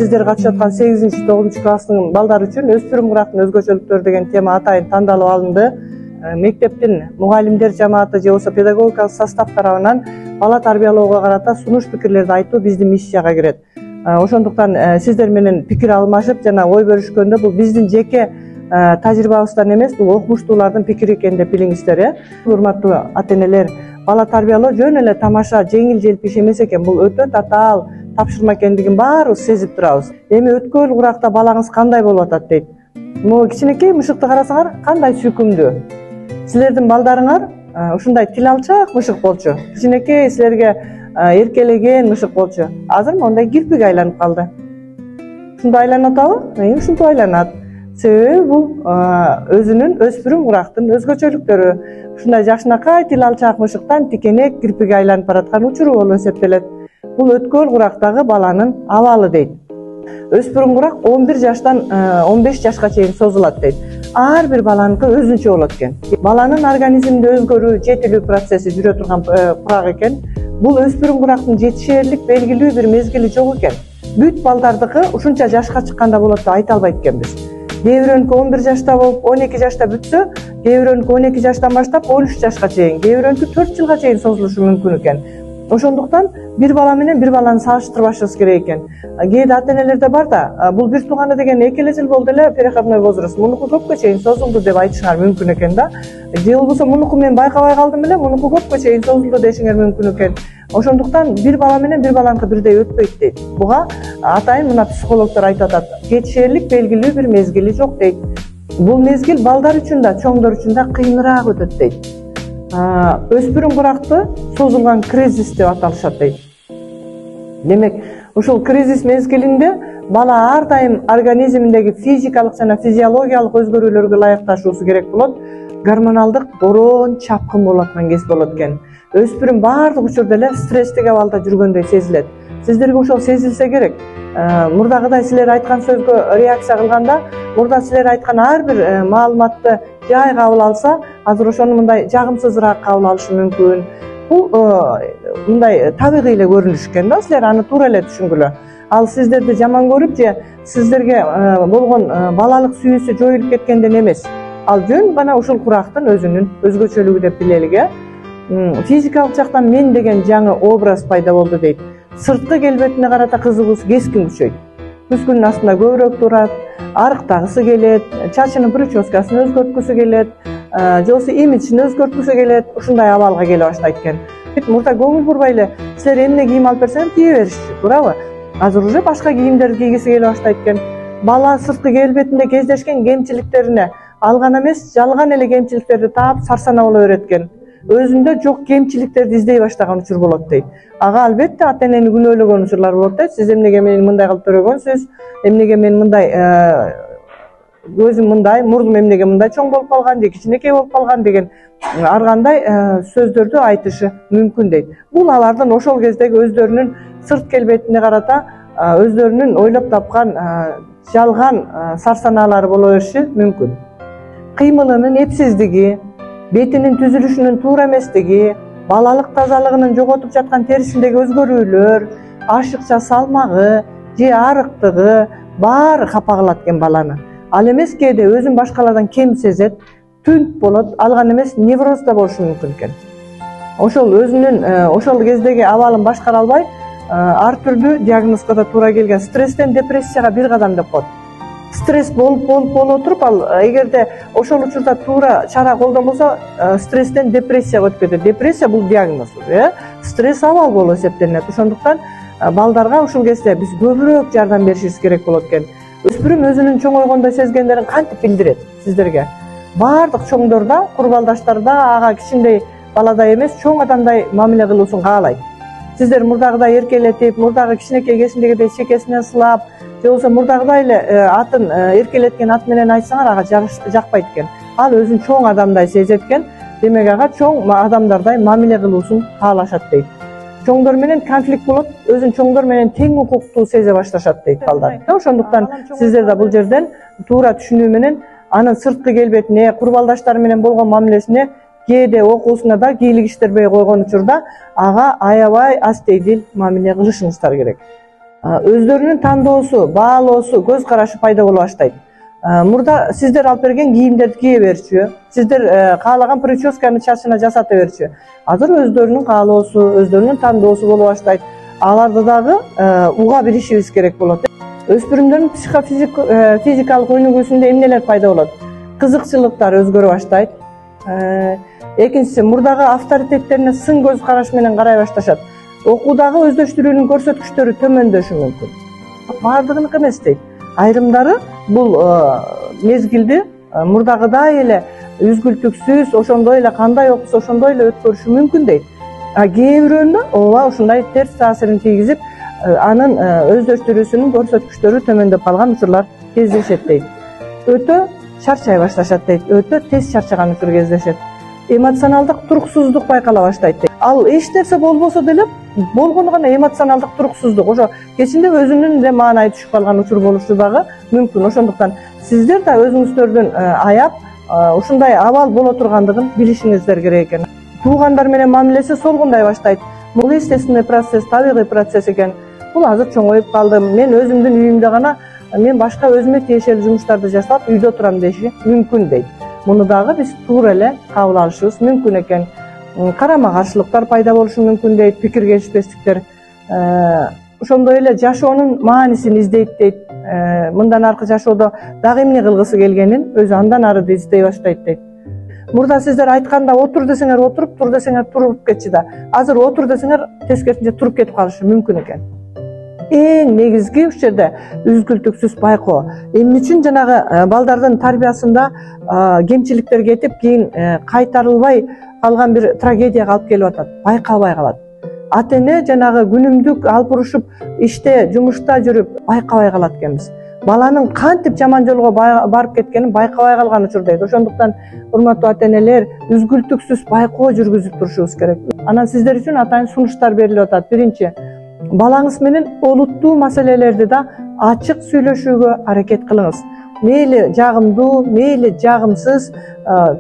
сиздер катышып аткан 8-9 класстын балдары үчүн өспүрүм курактын өзгөчөлүктөрү деген тема атайын тандалып алынды. Мектептин мугалимдер жамааты же болбосо педагогикалык состав тарабынан бала тарбиялоого карата сунуш пикирлерди айтуу биздин миссияга кирет. Ошондуктан сиздер менен пикир алмашып жана ой бөлүшкөндө бул биздин жеке тажрыйбабыздан эмес, бул окумуштуулардын пикири экен деп билиңиздер. Урматтуу ата-энелер, бала тарбиялоо жөн эле тамаша, жеңил желпиш эмес экен. Бул өтө татаал тапшырма экендигин баарыбыз сезип турабыз. Эми өткөл куракта балаңыз кандай болуп атат дейт. Могу кичинекей мышыкты карасаңар, кандай сүйкүмдүү. Силердин балдарыңар ушундай тил алчак мышык болчу. Кичинекей силерге эркелеген мышык болчу. Азыр мондай кирпик айланып калды. Ушундай айланып атабы? Ушундай айланат. Себеби бул өзүнүн өспүрүм курактын өзгөчөлүктөрү. Ушундай жакшынакай тил алчак мышыктан тикенек кирпиги айланып бараткан учуру болуп эсептелет. Бул өткөл курактагы баланын абалы дейт. Өспүрүм курак 11 жаштан 15 жашка чейин созулат дейт. Ар бир баланыкы өзүнчө болот экен. Баланын организминде өзгөрүү, жетилүү процесси жүрө турган курак экен. Бул өспүрүм курактын жетишээрлик белгилүү бир мезгили жок экен. Бүт балдардыкы ушунча жашка чыкканда болот деп айта албайт экенбиз. Кээ бирөөнүкү 11 жашта болуп, 12 жашта бүтсө, кээ бирөөнүкү 12 жаштан баштап 13 жашка чейин, кээ бирөөнүкү 4 жылга чейин созулушу мүмкүн экен. Ошондуктан бир бала менен бир баланы салыштырбашыбыз керек экен. Кээде ата-энелерде бар да, бул бир тууганы деген 2 жыл болду эле переходной возраст, мунуку көпкө чейин созулду деп айтышыңар мүмкүн экен да. Же болбосо мунуку мен байкабай калдым эле, мунуку көпкө чейин созулду дешиңер мүмкүн экен. Ошондуктан бир бала менен бир баланыкы бирдей өтпөйт дейт. Буга атайын мына психологдор айтып атат. Жетишээрлик белгилүү бир мезгили жок дейт. Бул мезгил балдар үчүн да, чоңдор үчүн да кыйыныраак өтөт дейт. Өспүрүм куракты созулган кризис деп аталышат дейт. Демек, ушул кризис мезгилинде бала ар дайым организминдеги физикалык жана физиологиялык өзгөрүүлөргө ылайыкташуусу керек болот. Гормоналдык бороон чапкын болуп аткан кез болот экен. Өспүрүм баардык учурда эле стресстик абалда жүргөндөй сезилет. Сиздерге ошол сезилсе керек. Мурдагыдай силер айткан сөзгө реакция кылганда, мурда силер айткан ар бир маалыматты жай кабыл алса, азыр ошону мындай жагымсызыраак кабыл алышы мүмкүн. Бул мындай табигый эле көрүнүш экен да, силер аны туура эле түшүнгүлө. Ал сиздерди жаман көрүп же сиздерге болгон балалык сүйүүсү жоюлуп кеткенден эмес. Ал жөн гана ушул курактын өзүнүн өзгөчөлүгү деп билелик. Физикалык жактан мен деген жаңы образ пайда болду дейт. Сырткы келбетине карата кызыгуусу кескин күчөйт. Күзгүнүн астында көбүрөөк турат, арыктагысы келет, чачынын прическасын өзгөрткүсү келет, же болбосо имиджин өзгөрткүсү келет, ушундай абалга келе баштайт экен. Мурда көңүл бурбай эле силер эмне кийим алып берсең кие беришчү, туурабы? Азыр уже башка кийимдерди кийгиси келе баштайт экен. Бала сырткы келбетинде кездешкен кемчиликтерине алган эмес, жалган эле кемчиликтерди таап сарсана боло берет экен. Өзүндө жок кемчиликтерди издей баштаган учур болот дейт. Ага албетте ата-энени күнөөлөгөн учурлар болот дейт. Сиз эмнеге мени мындай кылып төрөгөнсүз? Эмнеге мен мындай көзүм мындай, мурдум эмнеге мындай чоң болуп калган, же кичинекей болуп калган деген ар кандай сөздөрдү айтышы мүмкүн дейт. Бул алардын ошол кездеги өздөрүнүн сырт келбетине карата өздөрүнүн ойлоп тапкан жалган сарсаналары боло бериши мүмкүн. Кыймылынын эпсиздиги, бетинин түзүлүшүнүн туура эместиги, балалык тазалыгынын жоготуп жаткан терисиндеги өзгөрүүлөр, ашыкча салмагы же арыктыгы баары капа кылат экен баланы. Ал эмес кээде өзүн башкалардан кем сезет, түнт болот, алган эмес невроз да болушу мүмкүн экен. Ошол өзүнүн ошол кездеги абалын башкара албай, ар түрдүү диагнозго туура келген стресстен депрессияга бир кадам деп коет. Стресс болуп отуруп, ал эгерде ошол учурда туура чара колдонбосо, стресстен депрессияга өтүп кетет. Депрессия бул диагноз, стресс абал болуп эсептелинет. Ошондуктан балдарга ушул кезде биз көбүрөөк жардам беришибиз керек болот экен. Өспүрүм өзүнүн чоңойгондой сезгендерин кантип билдирет сиздерге? Баардык чоңдорда, курбалдаштарда ага кичиндей баладай эмес, чоң адамдай мамиле кылуусун каалайт. Сиздер мурдагыдай эркелетип, мурдагы кичинекей кезиндегидей чекесинен сылап, же болбосо мурдагыдай эле атын эркелеткен ат менен айтсаңар ага жакпайт экен. Ал өзүн чоң адамдай сезет экен. Демек ага чоң адамдардай мамиле кылуусун каалашат дейт. Чоңдор менен конфликт болот, өзүн чоңдор менен тең укуктуу сезе башташат дейт балдар. Ошондуктан сиздер да бул жерден туура түшүнүү менен анын сырткы келбетине, курбалдаштары менен болгон мамилесине, кээде окуусуна да кийлигиштербей койгон учурда ага аябай астейдил мамиле кылышыңыздар керек. өздөрүнүн тандоосу, баалоосу, көз карашы пайда боло баштайт. Мурда сиздер алып берген кийимдерди кие берчү, сиздер каалаган прическаны чачына жасата берчү. Азыр өздөрүнүн каалоосу, өздөрүнүн тандоосу боло баштайт. Аларды дагы уга билишибиз керек болот. Өспүрүмдөрдүн психофизикалык өнүгүүсүндө эмнелер пайда болот? Кызыкчылыктар өзгөрө баштайт. Экинчиси, мурдагы авторитеттерине сын көз караш менен карай башташат. Окуудагы өздөштүрүүнүн көрсөткүчтөрү төмөндөшү мүмкүн. Баардыгыныкы эмес дейт. Айрымдары бул мезгилди мурдагыдай эле үзгүлтүксүз, ошондой эле кандай окуса ошондой эле өткөрүшү мүмкүн дейт. Кээ бирөөнө ооба ушундай терс таасирин тийгизип, анын өздөштүрүүсүнүн көрсөткүчтөрү төмөндөп калган учурлар кездешет дейт. Өтө чарчай башташат дейт. Өтө тез чарчаган учур кездешет. Эмоционалдык туруксуздук байкала баштайт дейт. Ал эч нерсе болбосо деле болгону гана эмоционалдык туруксуздук, ошо кечинде өзүнүн эле маанайы түшүп калган учур болушу дагы мүмкүн. Ошондуктан сиздер да өзүңүздөрдүн аяп ушундай абал боло тургандыгын билишиңиздер керек экен. Туугандар менен мамилеси солгундай баштайт. Бул естественный процесс, табигый процесс экен. Бул азыр чоңоюп калдым. Мен өзүмдүн үйүмдө гана мен башка өзүмө тиешелүү жумуштарды жасап үйдө турам деши мүмкүн дейт. Муну дагы биз туура эле кабыл алышыбыз мүмкүн экен. Карама каршылыктар пайда болушу мүмкүн дейт, пикир келишпестиктер. Ошондой эле жашоонун маанисин издейт дейт. Мындан аркы жашоодо дагы эмне кылгысы келгенин өзү андан ары издей баштайт дейт. Мурда сиздер айтканда отур десеңер отуруп, тур десеңер туруп кетчү да. Азыр отур десеңер тескерисинче туруп кетип калышы мүмкүн экен. Эң негизги ушул жерде үзгүлтүксүз байкоо. Эмне үчүн жанагы балдардын тарбиясында кемчиликтер кетип, кийин кайтарылбай калган бир трагедияга алып келип атат. Байкабай калат. Ата-эне жанагы күнүмдүк алып урушуп, иште, жумушта жүрүп байкабай калат экенбиз. Баланын кантип жаман жолго барып кеткенин байкабай калган учур дейт. Ошондуктан урматтуу ата-энелер үзгүлтүксүз байкоо жүргүзүп турушубуз керек. Анан сиздер үчүн атайын сунуштар берилип атат. Биринчи, балаңыз менен олуттуу маселелерди да ачык сүйлөшүүгө аракет кылыңыз. Мейли жагымдуу, мейли жагымсыз,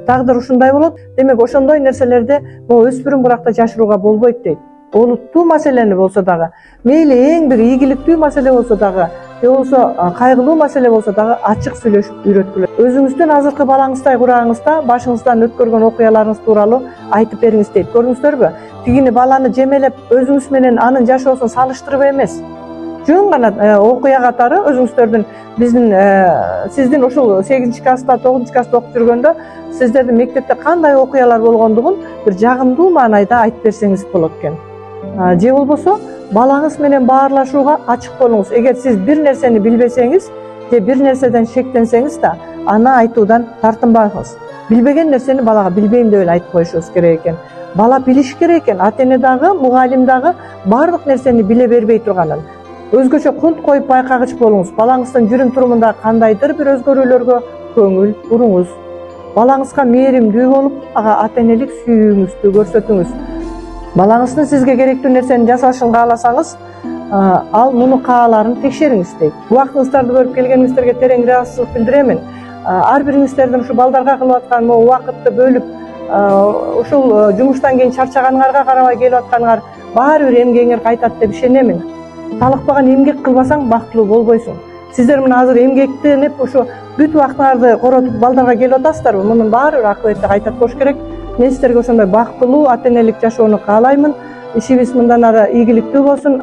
тагдыр ушундай болот. Демек, ошондой нерселерди могу өспүрүм куракта жашырууга болбойт дейт. Олуттуу маселени болсо дагы, мейли эң бир ийгиликтүү маселе болсо дагы, же болбосо кайгылуу маселе болсо дагы ачык сүйлөшүп үйрөткүлө. Өзүңүздүн азыркы балаңыздай курагыңызда башыңыздан өткөргөн окуяларыңыз тууралуу айтып бериңиз дейт. Көрдүңүздөрбү? Тигини баланы жемелеп, өзүңүз менен анын жашоосун салыштырып эмес. Жөн гана окуя катары өзүңүздөрдүн сиздин ушул 8-класста, 9-класста окуп жүргөндө сиздердин мектепте кандай окуялар болгондугун бир жагымдуу маанайда айтып берсеңиз болот экен. Же болбосо балаңыз менен баарлашууга ачык болуңуз. Эгер сиз бир нерсени билбесеңиз же бир нерседен шектенсеңиз да, аны айтуудан тартынбаңыз. Билбеген нерсени балага билбейм деп эле айтып коюшубуз керек экен. Бала билиш керек экен. Ата-эне дагы, мугалим дагы бардык нерсени биле бербей турганын. Өзгөчө кунт коюп байкагыч болуңуз. Балаңыздын жүрүм турумунда кандайдыр бир өзгөрүүлөргө көңүл буруңуз. Балаңызга мээримдүү болуп, ага ата-энелик сүйүүңүздү көрсөтүңүз. Балаңыздын сизге керектүү нерсени жасашын кааласаңыз, ал муну кааларын текшериңиз дейт. Убактыңыздарды бөлүп келгениңиздерге терең ыраазычылык билдиремин. Ар бириңиздердин ушу балдарга кылып аткан могу убакытты бөлүп, ушул жумуштан кийин чарчаганыңарга карабай келип атканыңар баары бир эмгегиңер кайтат деп ишенемин. Талыкпаган эмгек кылбасаң бактылуу болбойсуң. Сиздер мына азыр эмгектенип ушу бүт убактыңарды коротуп балдарга келип атасыздарбы? Мунун баары бир акыбетте кайтат болуш керек. Мен сиздерге ошондой бактылуу ата-энелик жашоону каалаймын. Ишибиз мындан ары ийгиликтүү болсун.